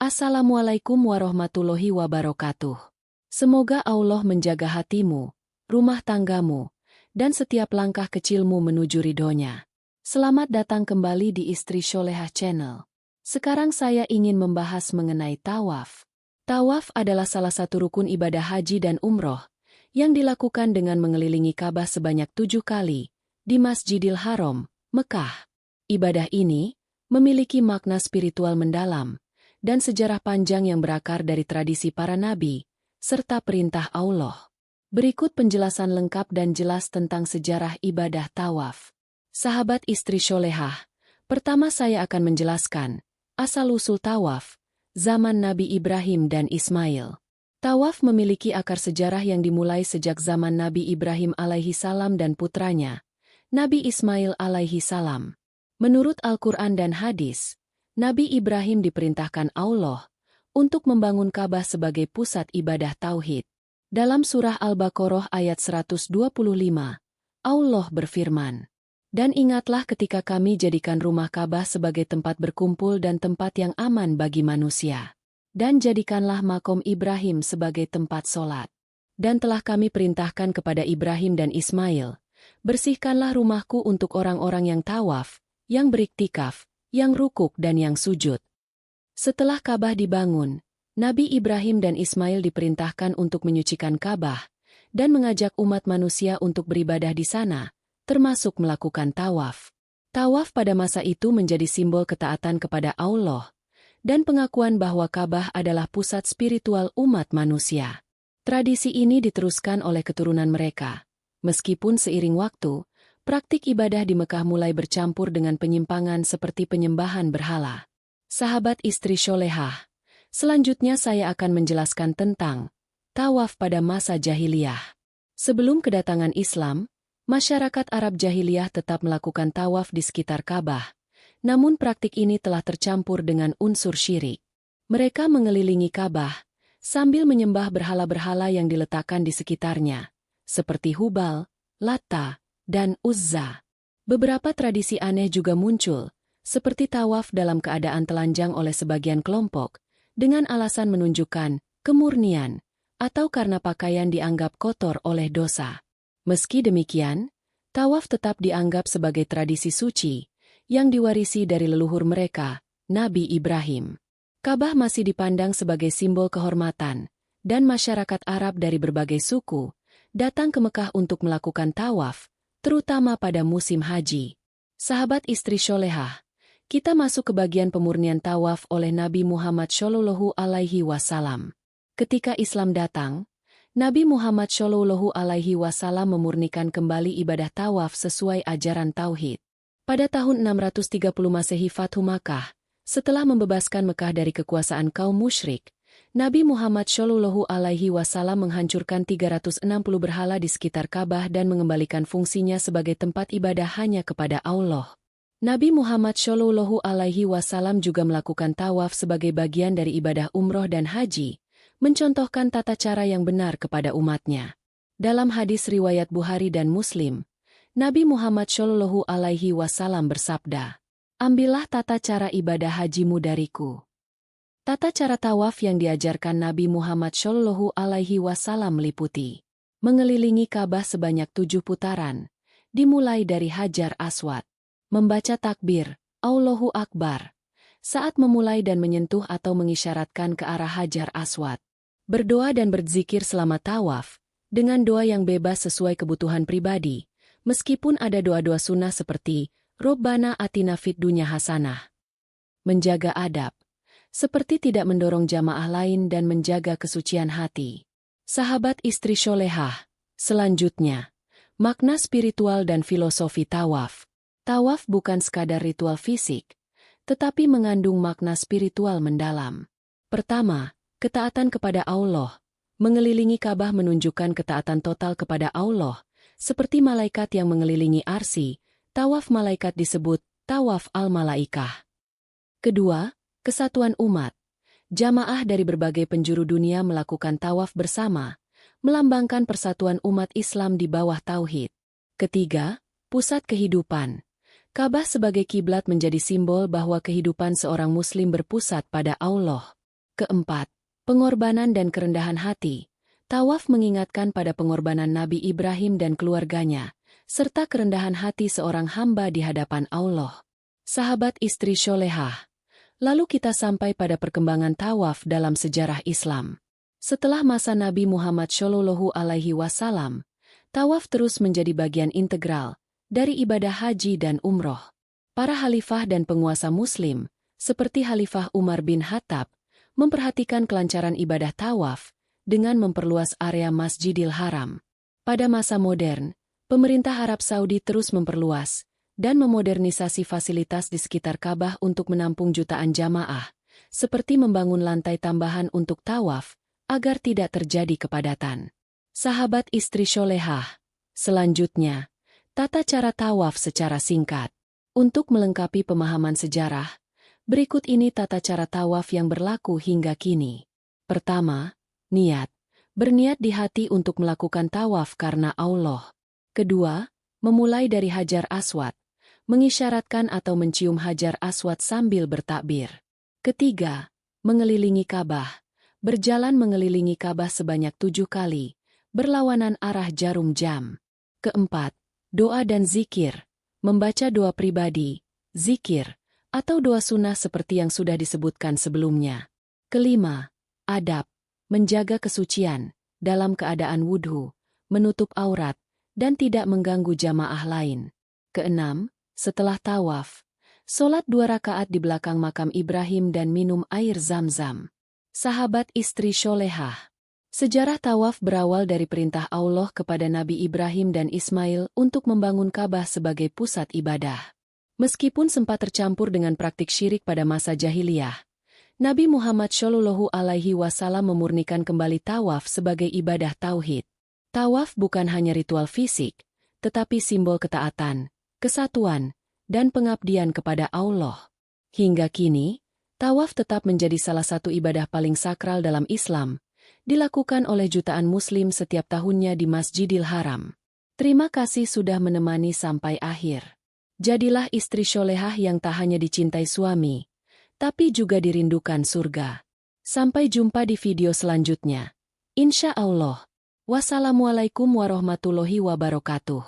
Assalamualaikum warahmatullahi wabarakatuh. Semoga Allah menjaga hatimu, rumah tanggamu, dan setiap langkah kecilmu menuju ridhonya. Selamat datang kembali di Istri Sholehah Channel. Sekarang saya ingin membahas mengenai tawaf. Tawaf adalah salah satu rukun ibadah haji dan umroh yang dilakukan dengan mengelilingi Ka'bah sebanyak 7 kali di Masjidil Haram, Mekah. Ibadah ini memiliki makna spiritual mendalam dan sejarah panjang yang berakar dari tradisi para nabi, serta perintah Allah. Berikut penjelasan lengkap dan jelas tentang sejarah ibadah tawaf. Sahabat Istri Sholehah, pertama saya akan menjelaskan asal-usul tawaf, zaman Nabi Ibrahim dan Ismail. Tawaf memiliki akar sejarah yang dimulai sejak zaman Nabi Ibrahim alaihi salam dan putranya, Nabi Ismail alaihi salam. Menurut Al-Quran dan hadis, Nabi Ibrahim diperintahkan Allah untuk membangun Ka'bah sebagai pusat ibadah tauhid. Dalam surah Al-Baqarah ayat 125, Allah berfirman, "Dan ingatlah ketika kami jadikan rumah Ka'bah sebagai tempat berkumpul dan tempat yang aman bagi manusia. Dan jadikanlah makom Ibrahim sebagai tempat solat. Dan telah kami perintahkan kepada Ibrahim dan Ismail, bersihkanlah rumahku untuk orang-orang yang tawaf, yang beriktikaf, yang rukuk dan yang sujud." Setelah Ka'bah dibangun, Nabi Ibrahim dan Ismail diperintahkan untuk menyucikan Ka'bah dan mengajak umat manusia untuk beribadah di sana, termasuk melakukan tawaf. Tawaf pada masa itu menjadi simbol ketaatan kepada Allah dan pengakuan bahwa Ka'bah adalah pusat spiritual umat manusia. Tradisi ini diteruskan oleh keturunan mereka. Meskipun seiring waktu, praktik ibadah di Mekah mulai bercampur dengan penyimpangan seperti penyembahan berhala. Sahabat Istri Sholehah, selanjutnya saya akan menjelaskan tentang tawaf pada masa jahiliyah. Sebelum kedatangan Islam, masyarakat Arab jahiliyah tetap melakukan tawaf di sekitar Ka'bah. Namun praktik ini telah tercampur dengan unsur syirik. Mereka mengelilingi Ka'bah sambil menyembah berhala-berhala yang diletakkan di sekitarnya, seperti Hubal, Lata, dan Uzza. Beberapa tradisi aneh juga muncul, seperti tawaf dalam keadaan telanjang oleh sebagian kelompok, dengan alasan menunjukkan kemurnian, atau karena pakaian dianggap kotor oleh dosa. Meski demikian, tawaf tetap dianggap sebagai tradisi suci, yang diwarisi dari leluhur mereka, Nabi Ibrahim. Ka'bah masih dipandang sebagai simbol kehormatan, dan masyarakat Arab dari berbagai suku datang ke Mekah untuk melakukan tawaf, terutama pada musim haji. Sahabat Istri Sholehah, kita masuk ke bagian pemurnian tawaf oleh Nabi Muhammad Shallallahu Alaihi Wasallam. Ketika Islam datang, Nabi Muhammad Shallallahu Alaihi Wasallam memurnikan kembali ibadah tawaf sesuai ajaran tauhid. Pada tahun 630 Masehi Fathu Makkah, setelah membebaskan Mekah dari kekuasaan kaum musyrik, Nabi Muhammad Shallallahu Alaihi Wasallam menghancurkan 360 berhala di sekitar Ka'bah dan mengembalikan fungsinya sebagai tempat ibadah hanya kepada Allah. Nabi Muhammad Shallallahu Alaihi Wasallam juga melakukan tawaf sebagai bagian dari ibadah umroh dan haji, mencontohkan tata cara yang benar kepada umatnya. Dalam hadis riwayat Bukhari dan Muslim, Nabi Muhammad Shallallahu Alaihi Wasallam bersabda, "Ambillah tata cara ibadah hajimu dariku." Tata cara tawaf yang diajarkan Nabi Muhammad Shallallahu Alaihi Wasallam meliputi mengelilingi Ka'bah sebanyak 7 putaran, dimulai dari Hajar Aswad, membaca takbir, Allahu Akbar, saat memulai dan menyentuh atau mengisyaratkan ke arah Hajar Aswad, berdoa dan berzikir selama tawaf, dengan doa yang bebas sesuai kebutuhan pribadi, meskipun ada doa-doa sunnah seperti, Robbana atina fid dunya hasanah. Menjaga adab, seperti tidak mendorong jamaah lain dan menjaga kesucian hati. Sahabat Istri Sholehah, selanjutnya, makna spiritual dan filosofi tawaf. Tawaf bukan sekadar ritual fisik, tetapi mengandung makna spiritual mendalam. Pertama, ketaatan kepada Allah. Mengelilingi Ka'bah menunjukkan ketaatan total kepada Allah, seperti malaikat yang mengelilingi arsy. Tawaf malaikat disebut tawaf al-malaikah. Kedua, kesatuan umat. Jamaah dari berbagai penjuru dunia melakukan tawaf bersama, melambangkan persatuan umat Islam di bawah tauhid. Ketiga, pusat kehidupan. Ka'bah sebagai kiblat menjadi simbol bahwa kehidupan seorang muslim berpusat pada Allah. Keempat, pengorbanan dan kerendahan hati. Tawaf mengingatkan pada pengorbanan Nabi Ibrahim dan keluarganya, serta kerendahan hati seorang hamba di hadapan Allah. Sahabat istri Sholehah. Lalu kita sampai pada perkembangan tawaf dalam sejarah Islam. Setelah masa Nabi Muhammad Shallallahu Alaihi Wasallam, tawaf terus menjadi bagian integral dari ibadah haji dan umroh. Para khalifah dan penguasa Muslim, seperti Khalifah Umar bin Khattab, memperhatikan kelancaran ibadah tawaf dengan memperluas area Masjidil Haram. Pada masa modern, pemerintah Arab Saudi terus memperluas dan memodernisasi fasilitas di sekitar Ka'bah untuk menampung jutaan jamaah, seperti membangun lantai tambahan untuk tawaf agar tidak terjadi kepadatan. Sahabat istri Sholehah, selanjutnya, tata cara tawaf secara singkat. Untuk melengkapi pemahaman sejarah, berikut ini tata cara tawaf yang berlaku hingga kini. Pertama, niat. Berniat di hati untuk melakukan tawaf karena Allah. Kedua, memulai dari Hajar Aswad, mengisyaratkan atau mencium Hajar Aswad sambil bertakbir. Ketiga, mengelilingi Ka'bah. Berjalan mengelilingi Ka'bah sebanyak 7 kali, berlawanan arah jarum jam. Keempat, doa dan zikir. Membaca doa pribadi, zikir, atau doa sunnah seperti yang sudah disebutkan sebelumnya. Kelima, adab. Menjaga kesucian, dalam keadaan wudhu, menutup aurat, dan tidak mengganggu jamaah lain. Keenam, setelah tawaf, sholat 2 rakaat di belakang makam Ibrahim dan minum air zam-zam. Sahabat istri Sholehah. Sejarah tawaf berawal dari perintah Allah kepada Nabi Ibrahim dan Ismail untuk membangun Ka'bah sebagai pusat ibadah. Meskipun sempat tercampur dengan praktik syirik pada masa jahiliyah, Nabi Muhammad Shallallahu Alaihi Wasallam memurnikan kembali tawaf sebagai ibadah tauhid. Tawaf bukan hanya ritual fisik, tetapi simbol ketaatan, kesatuan, dan pengabdian kepada Allah. Hingga kini, tawaf tetap menjadi salah satu ibadah paling sakral dalam Islam, dilakukan oleh jutaan Muslim setiap tahunnya di Masjidil Haram. Terima kasih sudah menemani sampai akhir. Jadilah istri Sholehah yang tak hanya dicintai suami, tapi juga dirindukan surga. Sampai jumpa di video selanjutnya. Insya Allah. Wassalamualaikum warahmatullahi wabarakatuh.